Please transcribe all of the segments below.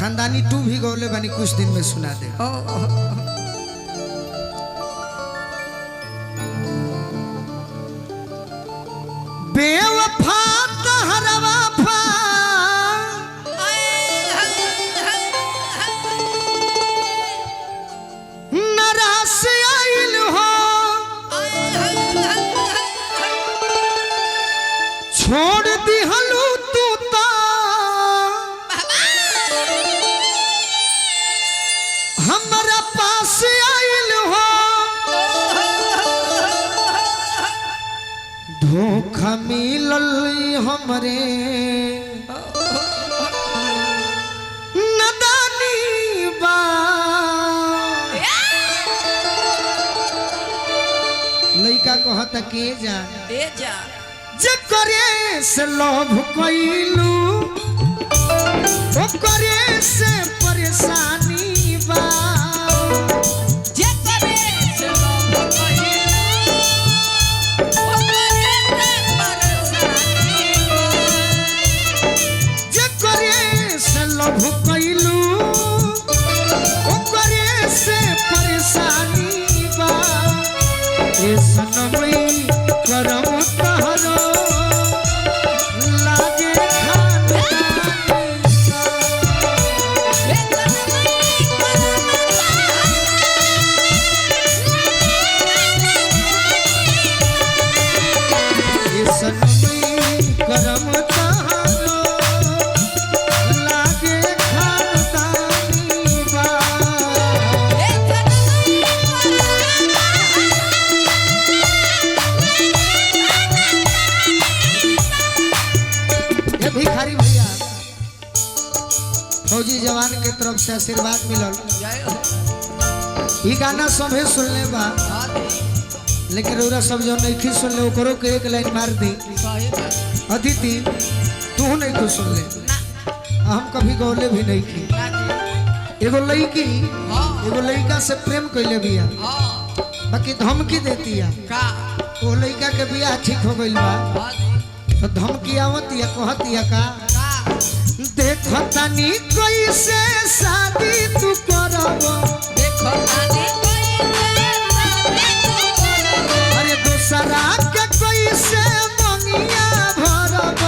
खानदानी 2 भी गौले बनी कुछ दिन में सुना दे। बेवफा तहरा वफा नरास आइल हो छोड़ दिहलू तू तो हमरा पास आइल हो धोखा मिलल हमरे नदानी बा लइका कहता के जा जे करे से लोभ कइलू ओ करे से परेशानी बा जे करे से लोभ कइलू ओ करे से परेशानी बा जे करे से लोभ कइलू ओ करे से परेशानी बा ए सनमई करम तहरो लागे करम तहरो लागे खानदानी बा भिखारी भैया फौजी जवान के तरफ से आशीर्वाद मिलल। ये गाना सभे सुनले बा लेकिन रउरा सब जो नहीं सुन ले ओकरो के एक लाइन मार दी। अदिति तू नहीं कुछ सुन ले हम कभी गौले भी नहीं की। एगो लड़का से प्रेम कैले बिया बाकी धमकी देती है वो लड़का के बियाह ठीक हो गइल बा तो धमकी आवती है कहती है का देखो तनी कैसे शादी तू करब देखो तनी अरे दूसरा के कैसे मंगिया भरब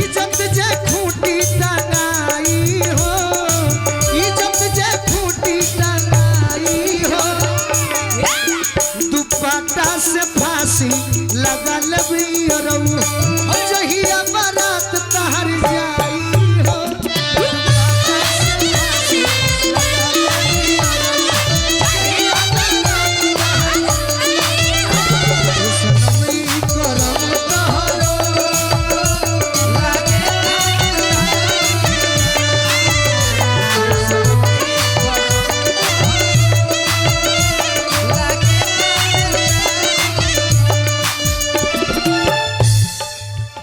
इज्जत जे खूंटी टंगाई हो इज्जत जे खूंटी टंगाई हो दुपट्टा से फांसी लगल बियरऊ जहिया बारात तहर जाई हो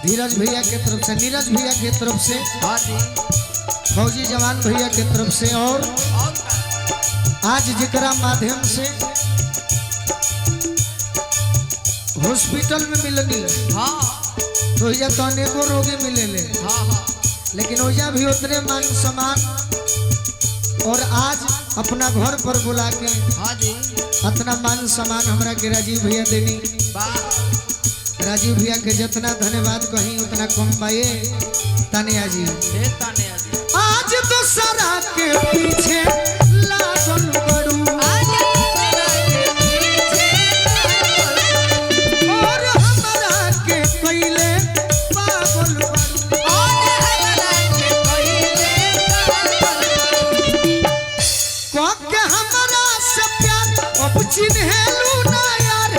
धीरज भैया के तरफ से नीरज भैया के तरफ से फौजी जवान भैया के तरफ से और आज जिकरा माध्यम से हॉस्पिटल में मिलनी तो या तो अनेकों रोगी मिले ले लेकिन ओजा भी उतने मान सम्मान और आज अपना घर पर बुला के इतना मान सम्मान हमरा के राजीव भैया देनी। राजीव भैया के जितना धन्यवाद कहीं उतना कम पाए। तानिया जी आज दूसरा के पीछे लागल बड़ू और हमरा के पहले पागल के हमरा से प्यार अब चिन्हेलू ना यार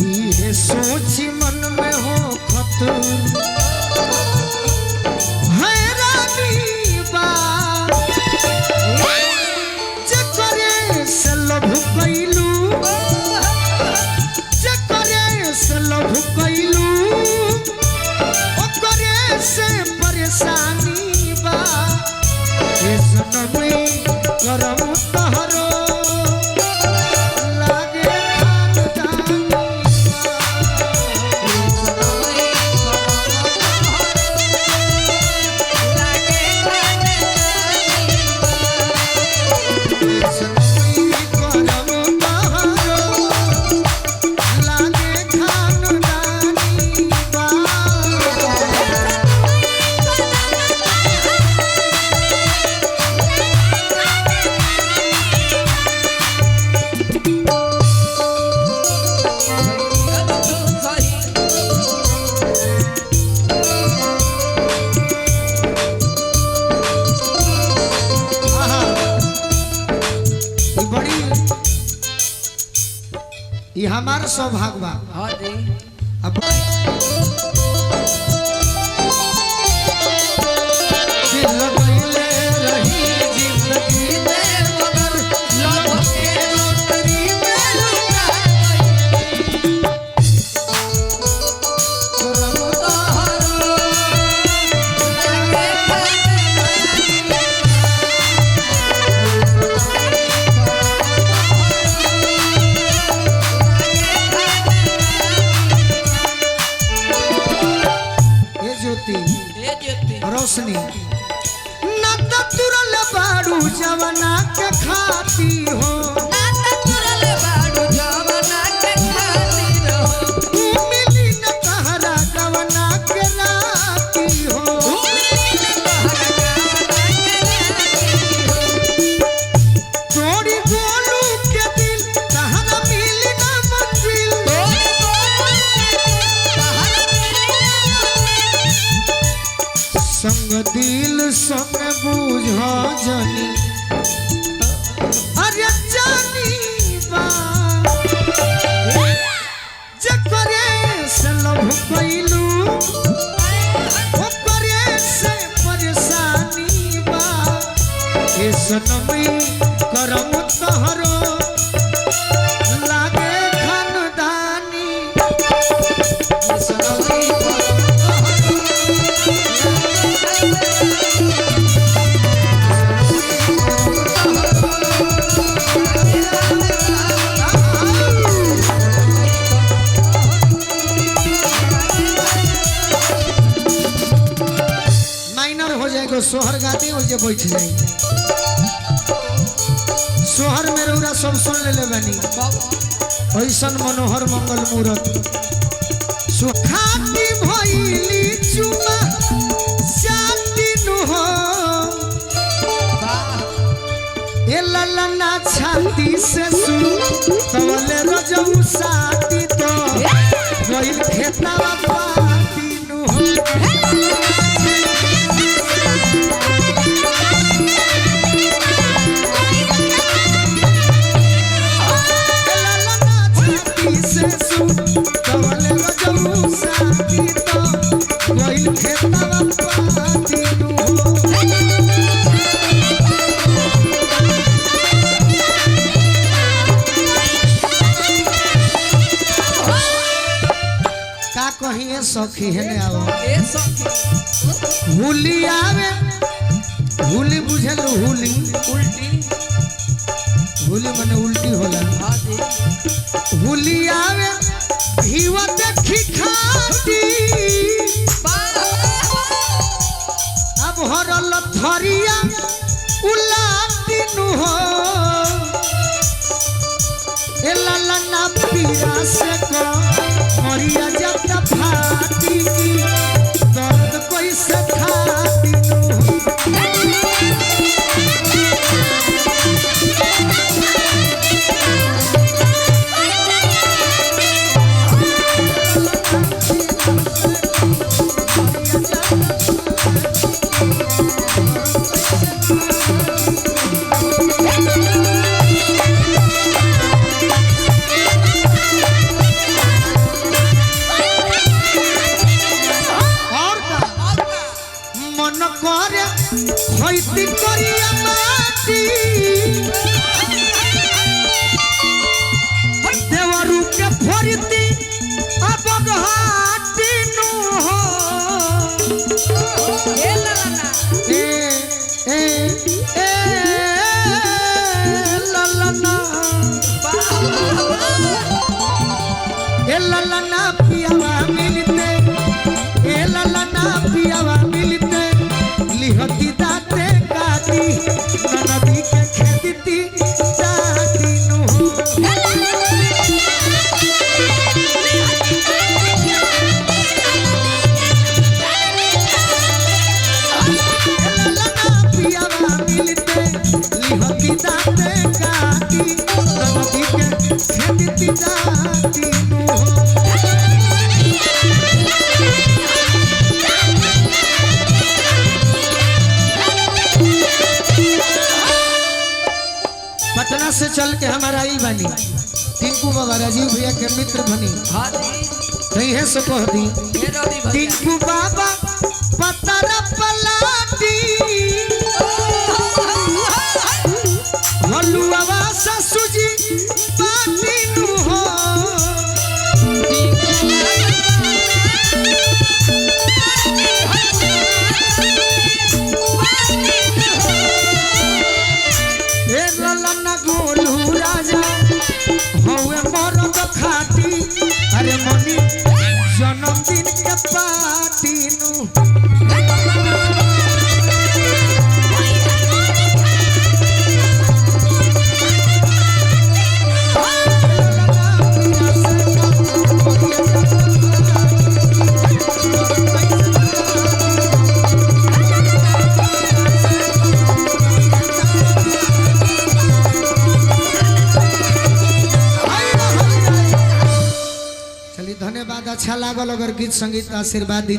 ये सोची मन में हो खतर हैरानी बा जकरे से लभ कइलू जकरे से लभ कइलू ओकरे से परेशानी बा ये ये हमार सौभाग्य बा। हाँ जी अब दिल गइले रही जिंदगी में मगर लब के लोटरी में लुटा गई। करम तोहरो रोशनी ना तो तुरल बाड़ू जवना के खाती हो, ना तो तुरल बाड़ू जवना के खाती रहो। मिली न कहरा गवना के राती हो, मिली न कहरा गवना के राती हो। तोड़ी गोलू के दिल कहरा मिली न मंजिल, तोड़ी गोलू के दिल कहरा मिली न मंजिल। संग दिल संग बूझो जानी अरे जानी बा जकरे से लभ कइलू ओकरे से परेशानी बा। ए सनमी करम तोहरो लागे खानदानी, ए सनमी माइनर हो जाएगा सोहर गाती हो जे बैठ जाए। सोहर में रौरा सब सुन ले बनी ऐसन मनोहर मंगल मूरत सुखाती भइली चुमा शादी नु हो। ए ललना छाती से सु तवले रजऊ साथी तो गइल खेतवा पाती नु हो। का कहिए सखी है ने आवो ए सखी हुली आवे हुली बुझल हुली उल्टी हुली माने उल्टी होला। हाँ जी हुली आवे हिवा देखी खाती अब हरल थरिया उलाती नु हो। ए ललना पीरा से को मरिया जब फाती दर्द कोई से खाती नु हो। होइती करिया माटी देवरू के फरिती अब घाटी नु हो। ए ललना ए ए ललना ए ललना पियावा मिलते ए ललना पियावा मिलते लिहती दाते काटी नदी के खेती जाती नु हो। ललना पियावा मिलते लिहती दाते काटी नदी के खेती जाती नु हो। पटना से चल के हमारा आई बनी टिंकू बाबा राजीव भैया के मित्र बनी हाँ जी कहीं है से कह दी ये रवि भैया टिंकू बाबा पतर पलाटी हलुआ ससुजी पाटी नु हो ए ललना गोलू राजा हवे मरद खाटी अरे मनी जन्मदिन के पार्टी नु चलिए धन्यवाद अच्छा लागल अगर गीत संगीत आशीर्वाद दी